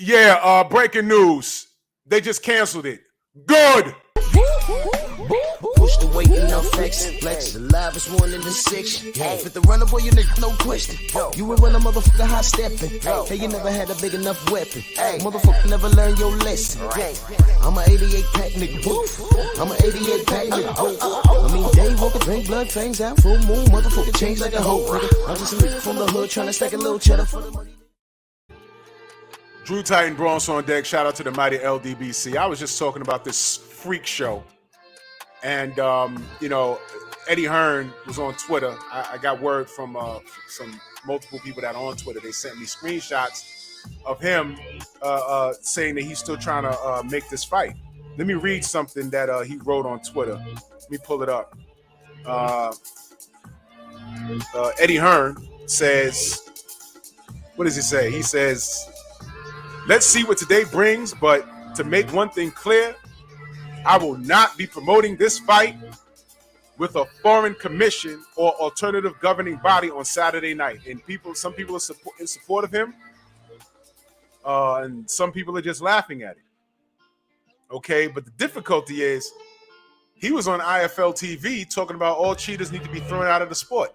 Yeah, breaking news. They just canceled it. Good. Push the weight in no flex. Flex the livest one in the six. Fit the runner boy, you nigga, no question. You will run a motherfucker hot stepping. Hey, you never had a big enough weapon. Motherfucker never learned your lesson. I'm a 88 pack nigga. I'm a 88 pack nigga. I mean, day walker, drink blood, fangs out, full moon, motherfucker change like a hoe. I'm just a nigga from the hood trying to stack a little cheddar for the money. Drew Titan Bronx on deck. Shout out to the mighty LDBC. I was just talking about this freak show. And, Eddie Hearn was on Twitter. I got word from some multiple people that are on Twitter. They sent me screenshots of him saying that he's still trying to make this fight. Let me read something that he wrote on Twitter. Let me pull it up. Eddie Hearn says, what does he say? He says, let's see what today brings, but to make one thing clear, I will not be promoting this fight with a foreign commission or alternative governing body on Saturday night. And some people are in support of him, and some people are just laughing at it. Okay, but the difficulty is he was on IFL TV talking about all cheaters need to be thrown out of the sport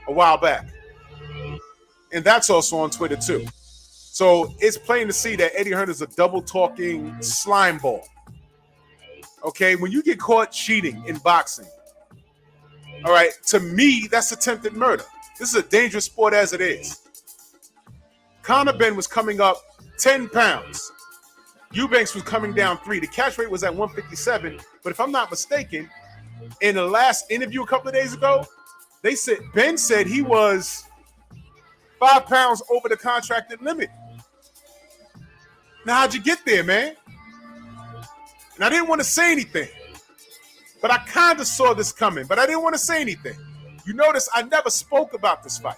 a while back. And that's also on Twitter too. So it's plain to see that Eddie Hearn is a double-talking slime ball. Okay, when you get caught cheating in boxing, all right, to me, that's attempted murder. This is a dangerous sport as it is. Conor Benn was coming up 10 pounds. Eubank was coming down 3. The catch rate was at 157. But if I'm not mistaken, in the last interview a couple of days ago, Benn said he was 5 pounds over the contracted limit. Now, how'd you get there, man? And I didn't want to say anything, but I kind of saw this coming, but I didn't want to say anything. You notice I never spoke about this fight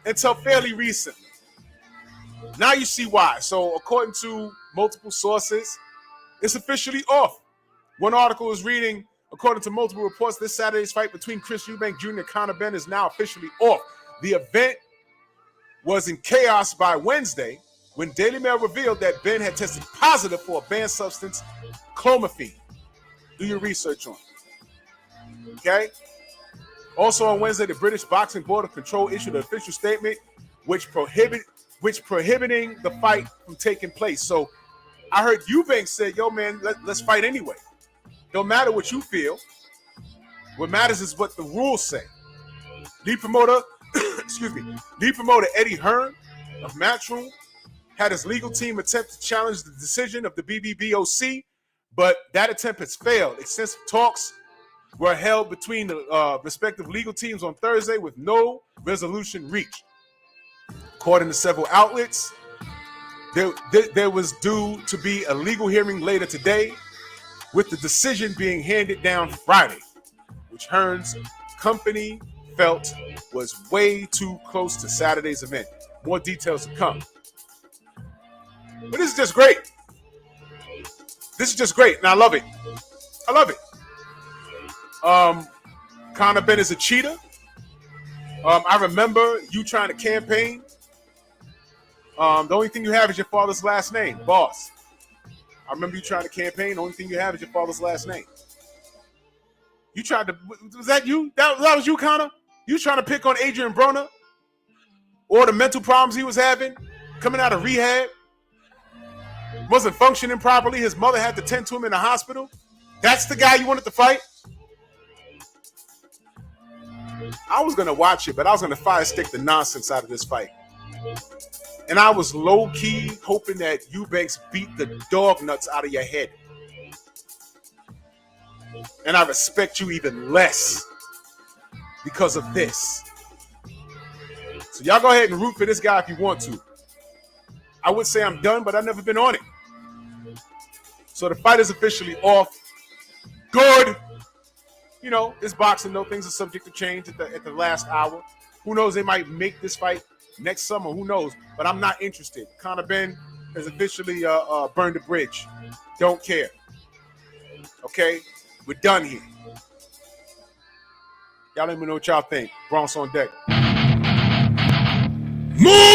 until fairly recently. Now you see why. So according to multiple sources, it's officially off. One article is reading, according to multiple reports, this Saturday's fight between Chris Eubank Jr. and Conor Benn is now officially off. The event was in chaos by Wednesday, when Daily Mail revealed that Benn had tested positive for a banned substance, clomiphene. Do your research on it. Okay? Also on Wednesday, the British Boxing Board of Control issued an official statement which prohibiting the fight from taking place. So I heard Eubank say, yo, man, let's fight anyway. Don't matter what you feel. What matters is what the rules say. Lead promoter Eddie Hearn of Matchroom had his legal team attempt to challenge the decision of the BBBOC, but that attempt has failed. Extensive talks were held between the respective legal teams on Thursday with no resolution reached. According to several outlets, there was due to be a legal hearing later today, with the decision being handed down Friday, which Hearn's company felt was way too close to Saturday's event. More details to come. But this is just great. This is just great, and I love it. I love it. Conor Benn is a cheater. I remember you trying to campaign. The only thing you have is your father's last name, boss. I remember you trying to campaign. The only thing you have is your father's last name. You tried to, was that you? That was you, Conor? You trying to pick on Adrian Broner? Or the mental problems he was having coming out of rehab? Wasn't functioning properly. His mother had to tend to him in the hospital. That's the guy you wanted to fight? I was going to watch it, but I was going to fire stick the nonsense out of this fight. And I was low-key hoping that Eubanks beat the dog nuts out of your head. And I respect you even less because of this. So y'all go ahead and root for this guy if you want to. I would say I'm done, but I've never been on it. So the fight is officially off. Good. You know, it's boxing, though. Things are subject to change at the last hour. Who knows? They might make this fight next summer. Who knows? But I'm not interested. Conor Benn has officially burned the bridge. Don't care. Okay? We're done here. Y'all let me know what y'all think. Bronx on deck. Move!